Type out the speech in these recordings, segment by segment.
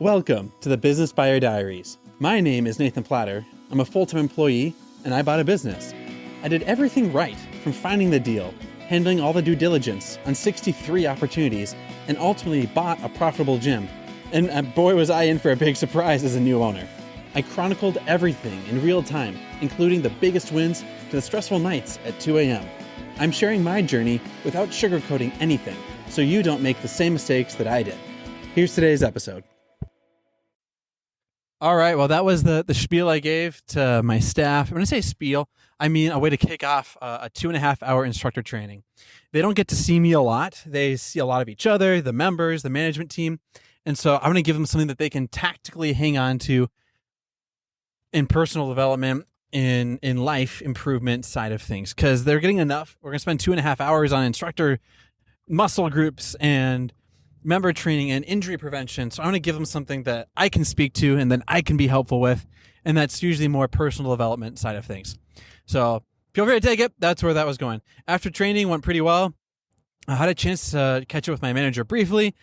Welcome to the Business Buyer Diaries. My name is Nathan Platter. I'm a full-time employee, and I bought a business. I did everything right, from finding the deal, handling all the due diligence on 63 opportunities, and ultimately bought a profitable gym. And boy, was I in for a big surprise as a new owner. I chronicled everything in real time, including the biggest wins to the stressful nights at 2 a.m. I'm sharing my journey without sugarcoating anything, so you don't make the same mistakes that I did. Here's today's episode. All right, well, that was the spiel I gave to my staff. When I say spiel, I mean a way to kick off a 2.5-hour instructor training. They don't get to see me a lot. They see a lot of each other, the members, the management team. And so I'm going to give them something that they can tactically hang on to in personal development, in life improvement side of things, because they're getting enough. We're going to spend 2.5 hours on instructor muscle groups and member training and injury prevention. So I want to give them something that I can speak to and then I can be helpful with. And that's usually more personal development side of things. So feel free to take it. That's where that was going. After training went pretty well. I had a chance to catch up with my manager briefly.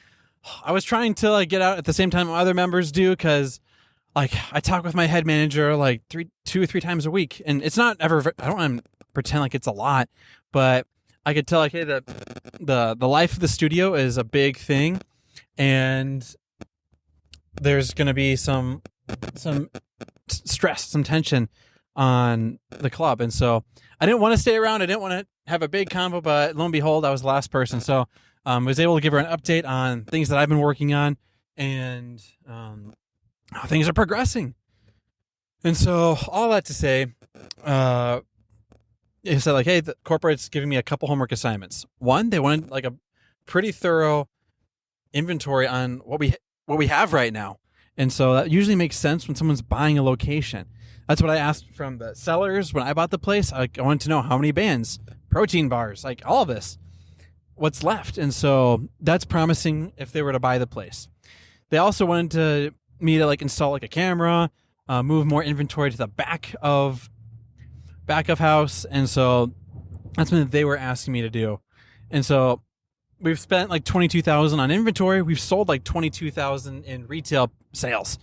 I was trying to get out at the same time other members do, because I talk with my head manager 2 or 3 times a week. And it's not ever, I don't want to pretend like it's a lot, but I could tell hey, the life of the studio is a big thing, and there's going to be some stress, some tension on the club. And so I didn't want to stay around. I didn't want to have a big convo, but lo and behold, I was the last person. So I was able to give her an update on things that I've been working on and how things are progressing. And so all that to say, he said hey, the corporate's giving me a couple homework assignments. One, they wanted a pretty thorough inventory on what we have right now. And so that usually makes sense when someone's buying a location. That's what I asked from the sellers when I bought the place. I wanted to know how many bands, protein bars, all of this, what's left. And so that's promising if they were to buy the place. They also wanted me to install a camera, move more inventory to the back of house. And so that's something that they were asking me to do. And so we've spent $22,000 on inventory. We've sold $22,000 in retail sales.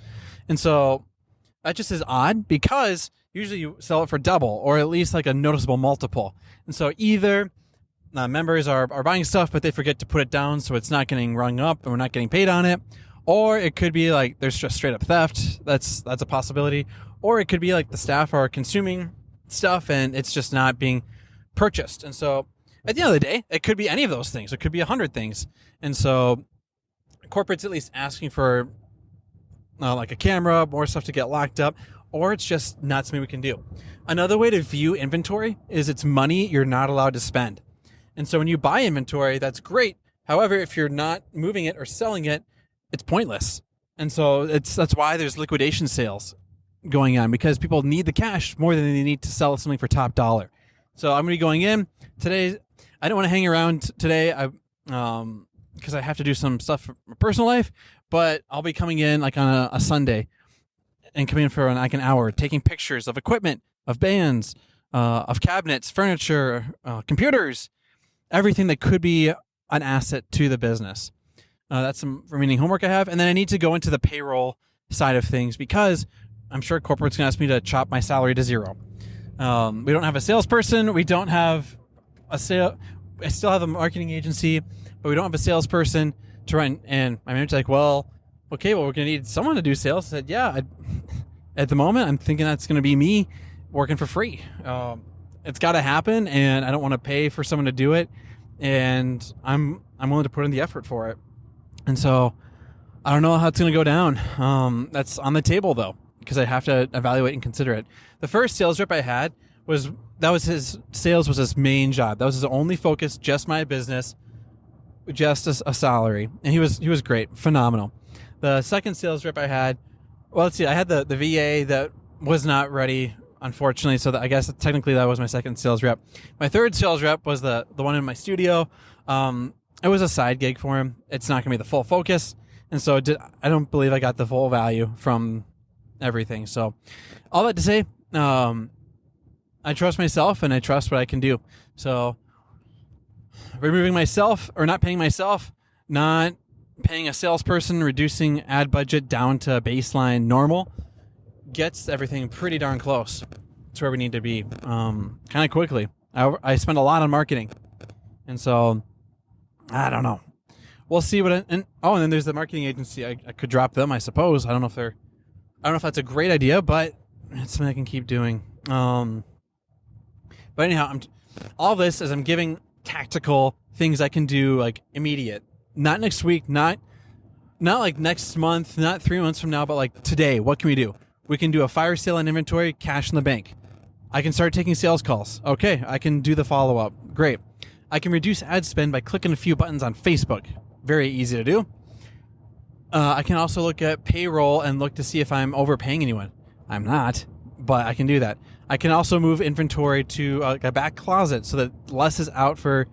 And so that just is odd, because usually you sell it for double or at least a noticeable multiple. And so either members are buying stuff, but they forget to put it down, so it's not getting rung up and we're not getting paid on it. Or it could be there's just straight up theft. That's a possibility. Or it could be the staff are consuming stuff and it's just not being purchased. And so at the end of the day, it could be any of those things. It could be 100 things. And so corporate's at least asking for a camera, more stuff to get locked up, or it's just not something we can do. Another way to view inventory is it's money you're not allowed to spend. And so when you buy inventory, that's great. However, if you're not moving it or selling it, it's pointless. And so that's why there's liquidation sales going on, because people need the cash more than they need to sell something for top dollar. So I'm going to be going in today. I don't want to hang around today because I have to do some stuff for my personal life, but I'll be coming in on a Sunday and coming in for an hour, taking pictures of equipment, of bands, of cabinets, furniture, computers, everything that could be an asset to the business. That's some remaining homework I have. And then I need to go into the payroll side of things, because I'm sure corporate's going to ask me to chop my salary to zero. We don't have a salesperson. We don't have a sale. I still have a marketing agency, but we don't have a salesperson to run. And my manager's we're going to need someone to do sales. I said, yeah, at the moment, I'm thinking that's going to be me working for free. It's got to happen, and I don't want to pay for someone to do it. And I'm willing to put in the effort for it. And so I don't know how it's going to go down. That's on the table, though, because I have to evaluate and consider it. The first sales rep I had was his sales was his main job. That was his only focus, just my business, just a salary. And he was great, phenomenal. The second sales rep I had, let's see, I had the VA that was not ready, unfortunately. So I guess technically that was my second sales rep. My third sales rep was the one in my studio. It was a side gig for him. It's not going to be the full focus. And so I don't believe I got the full value from everything. So all that to say, I trust myself and I trust what I can do. So removing myself or not paying myself, not paying a salesperson, reducing ad budget down to baseline normal gets everything pretty darn close to where we need to be kind of quickly. I spend a lot on marketing. And so, I don't know. We'll see what. And then there's the marketing agency. I could drop them, I suppose. I don't know if that's a great idea, but it's something I can keep doing. But anyhow, all this is I'm giving tactical things I can do like immediate, not next week, not like next month, not 3 months from now, but like today. What can we do? We can do a fire sale on inventory, cash in the bank. I can start taking sales calls. Okay, I can do the follow up. Great. I can reduce ad spend by clicking a few buttons on Facebook. Very easy to do. I can also look at payroll and look to see if I'm overpaying anyone. I'm not, but I can do that. I can also move inventory to a back closet so that less is out for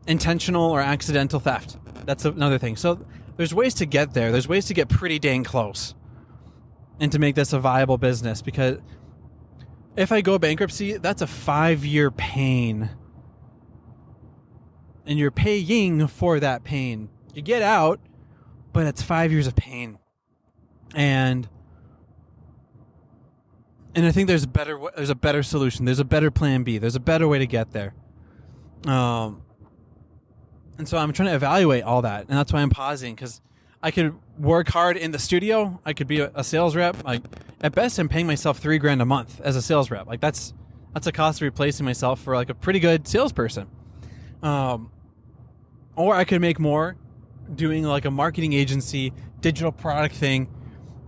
intentional or accidental theft. That's another thing. So there's ways to get there. There's ways to get pretty dang close and to make this a viable business, because if I go bankruptcy, that's a 5-year pain. And you're paying for that pain. You get out, but it's 5 years of pain. And I think there's a better solution. There's a better plan B. There's a better way to get there. And so I'm trying to evaluate all that, and that's why I'm pausing, because I could work hard in the studio. I could be a sales rep. Like at best, I'm paying myself $3,000 a month as a sales rep. Like that's a cost of replacing myself for like a pretty good salesperson. Or I could make more doing like a marketing agency, digital product thing,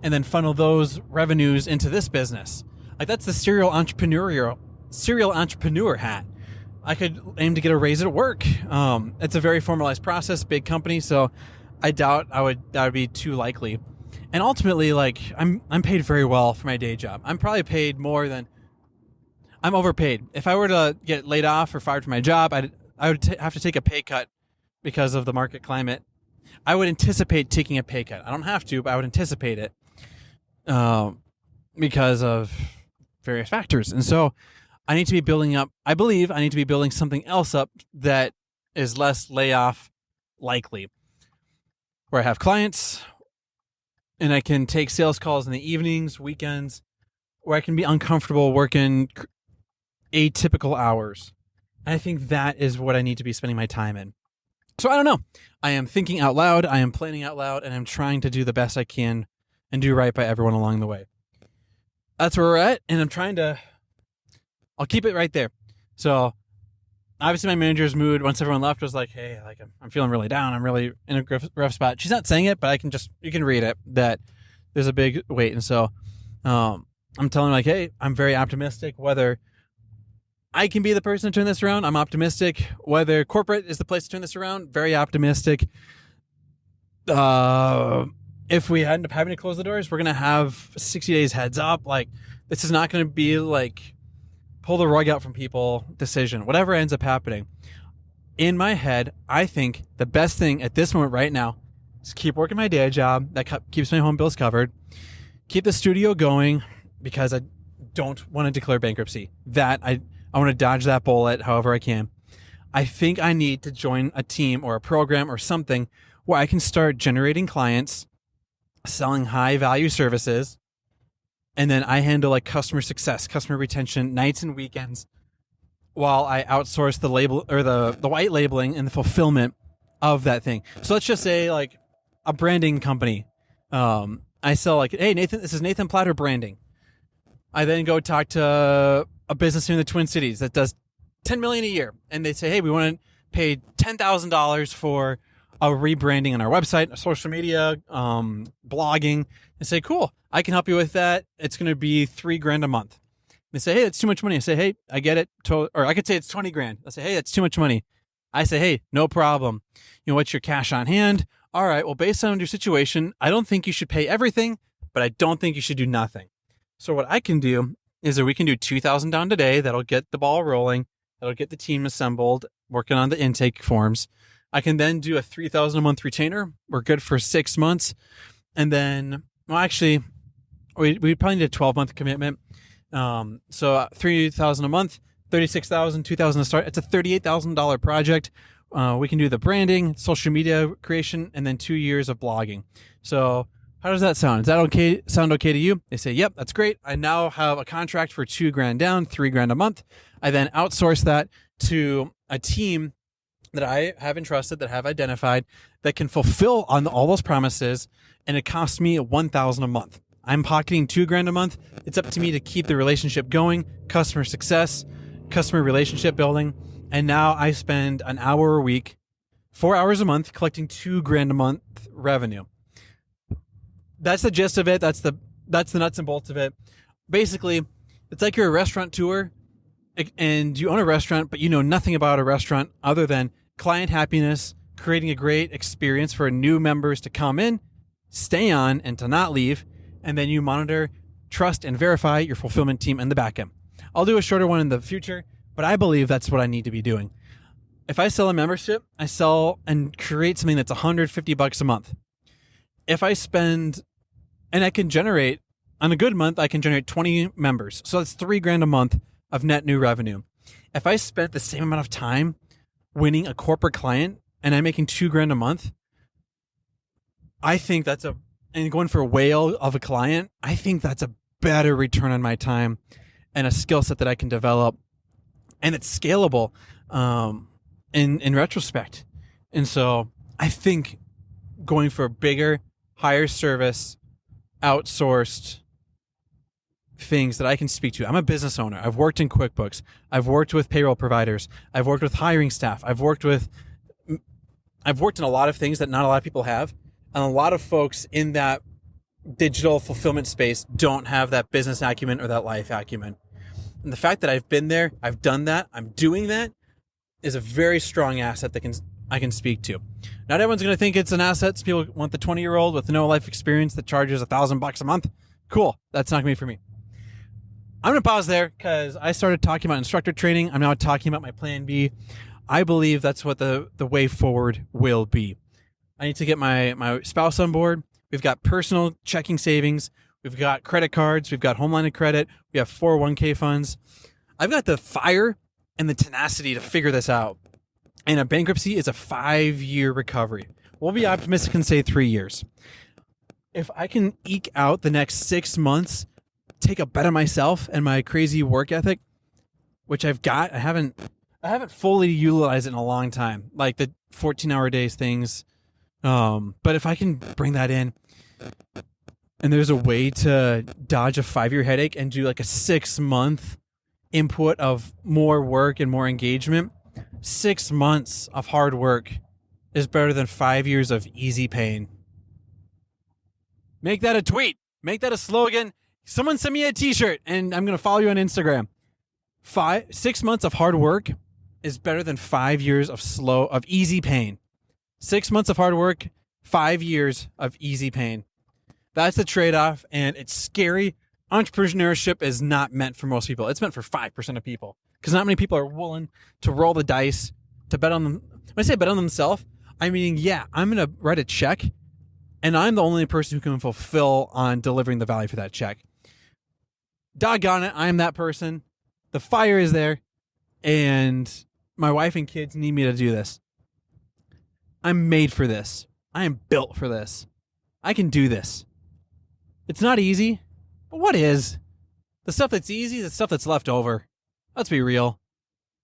and then funnel those revenues into this business. Like that's the serial entrepreneur hat. I could aim to get a raise at work. It's a very formalized process, big company, so I doubt that would be too likely. And ultimately, like I'm paid very well for my day job. I'm probably paid more than I'm overpaid. If I were to get laid off or fired from my job, I would have to take a pay cut because of the market climate. I would anticipate taking a pay cut. I don't have to, but I would anticipate it because of various factors. And so I need to be building up, I believe I need to be building something else up that is less layoff likely, where I have clients and I can take sales calls in the evenings, weekends, where I can be uncomfortable working atypical hours. And I think that is what I need to be spending my time in. So I don't know. I am thinking out loud. I am planning out loud, and I'm trying to do the best I can and do right by everyone along the way. That's where we're at, and I'll keep it right there. So obviously my manager's mood once everyone left was like, hey, like I'm feeling really down. I'm really in a rough spot. She's not saying it, but you can read it, that there's a big weight. And so I'm telling her like, hey, I'm very optimistic. Whether I can be the person to turn this around, I'm optimistic. Whether corporate is the place to turn this around, very optimistic. If we end up having to close the doors, we're going to have 60 days heads up. Like, this is not going to be like pull the rug out from people decision, whatever ends up happening. In my head, I think the best thing at this moment right now is keep working my day job. That keeps my home bills covered. Keep the studio going, because I don't want to declare bankruptcy. I want to dodge that bullet however I can. I think I need to join a team or a program or something where I can start generating clients, selling high value services, and then I handle like customer success, customer retention, nights and weekends, while I outsource the label or the white labeling and the fulfillment of that thing. So let's just say like a branding company. I sell like, hey Nathan, this is Nathan Platter branding. I then go talk to a business here in the Twin Cities that does $10 million a year, and they say, hey, we want to pay $10,000 for a rebranding on our website, social media, blogging. And say, cool, I can help you with that. It's going to be $3,000 a month. They say, hey, that's too much money. I say, hey, I get it. Or I could say it's $20,000. I say, hey, that's too much money. I say, hey, no problem. You know, what's your cash on hand? All right, well, based on your situation, I don't think you should pay everything, but I don't think you should do nothing. So what I can do is that we can do $2,000 down today. That'll get the ball rolling. That'll get the team assembled, working on the intake forms. I can then do a $3,000 a month retainer. We're good for 6 months. And then, well, actually, we probably need a 12-month commitment. So $3,000 a month, $36,000, $2,000 to start. It's a $38,000 project We can do the branding, social media creation, and then 2 years of blogging. So how does that sound? Is that okay? Sound okay to you? They say, yep, that's great. I now have a contract for $2,000 down, $3,000 a month. I then outsource that to a team that I have entrusted, that have identified, that can fulfill on all those promises, and it costs me $1,000 a month. I'm pocketing $2,000 a month. It's up to me to keep the relationship going, customer success, customer relationship building, and now I spend an hour a week, 4 hours a month, collecting $2,000 a month revenue. That's the gist of it. That's the nuts and bolts of it. Basically, it's like you're a restaurateur and you own a restaurant, but you know nothing about a restaurant other than client happiness, creating a great experience for new members to come in, stay on, and to not leave. And then you monitor, trust, and verify your fulfillment team in the back end. I'll do a shorter one in the future, but I believe that's what I need to be doing. If I sell a membership, I sell and create something that's $150 a month. If I spend, and I can generate, on a good month, I can generate 20 members. So that's $3,000 a month of net new revenue. If I spent the same amount of time winning a corporate client and I'm making $2,000 a month, I think and going for a whale of a client, I think that's a better return on my time and a skill set that I can develop, and it's scalable in retrospect. And so I think going for bigger, higher service, outsourced things that I can speak to. I'm a business owner. I've worked in QuickBooks. I've worked with payroll providers. I've worked with hiring staff. I've worked in a lot of things that not a lot of people have. And a lot of folks in that digital fulfillment space don't have that business acumen or that life acumen. And the fact that I've been there, I've done that, I'm doing that, is a very strong asset that I can speak to. Not everyone's going to think it's an asset. Some people want the 20-year-old with no life experience that charges $1,000 a month. Cool. That's not going to be for me. I'm going to pause there because I started talking about instructor training. I'm now talking about my plan B. I believe that's what the way forward will be. I need to get my spouse on board. We've got personal checking savings. We've got credit cards. We've got home line of credit. We have 401k funds. I've got the fire and the tenacity to figure this out. And a bankruptcy is a 5-year recovery. We'll be optimistic and say 3 years. If I can eke out the next 6 months, take a bet on myself and my crazy work ethic, which I've got, I haven't fully utilized it in a long time, like the 14-hour days things. But if I can bring that in, and there's a way to dodge a 5-year headache and do like a 6-month input of more work and more engagement, 6 months of hard work is better than 5 years of easy pain. Make that a tweet. Make that a slogan. Someone send me a t-shirt and I'm going to follow you on Instagram. 6 months of hard work is better than 5 years of easy pain. 6 months of hard work, 5 years of easy pain. That's the trade-off, and it's scary. Entrepreneurship is not meant for most people. It's meant for 5% of people, because not many people are willing to roll the dice, to bet on them. When I say bet on themselves, I mean, yeah, I'm going to write a check, and I'm the only person who can fulfill on delivering the value for that check. Doggone it, I'm that person. The fire is there, and my wife and kids need me to do this. I'm made for this. I am built for this. I can do this. It's not easy, but what is? The stuff that's easy, the stuff that's left over. Let's be real.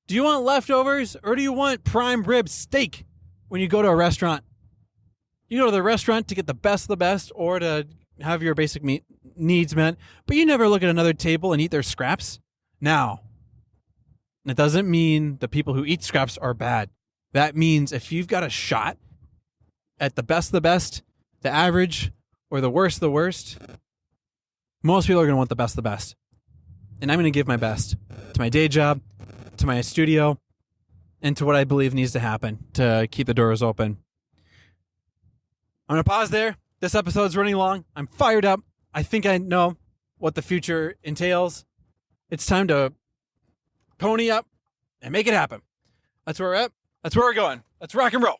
Do you want leftovers or do you want prime rib steak when you go to a restaurant? You go to the restaurant to get the best of the best or to have your basic needs met, but you never look at another table and eat their scraps. Now, it doesn't mean the people who eat scraps are bad. That means if you've got a shot at the best of the best, the average, or the worst of the worst, most people are going to want the best of the best. And I'm going to give my best to my day job, to my studio, and to what I believe needs to happen to keep the doors open. I'm going to pause there. This episode's running long. I'm fired up. I think I know what the future entails. It's time to pony up and make it happen. That's where we're at. That's where we're going. Let's rock and roll.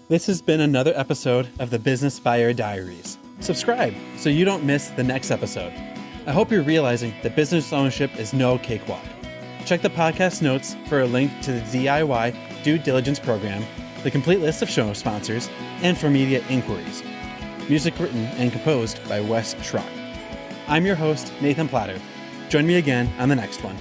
This has been another episode of the Business Buyer Diaries. Subscribe so you don't miss the next episode. I hope you're realizing that business ownership is no cakewalk. Check the podcast notes for a link to the DIY due diligence program, the complete list of show sponsors, and for media inquiries. Music written and composed by Wes Schrock. I'm your host, Nathan Platter. Join me again on the next one.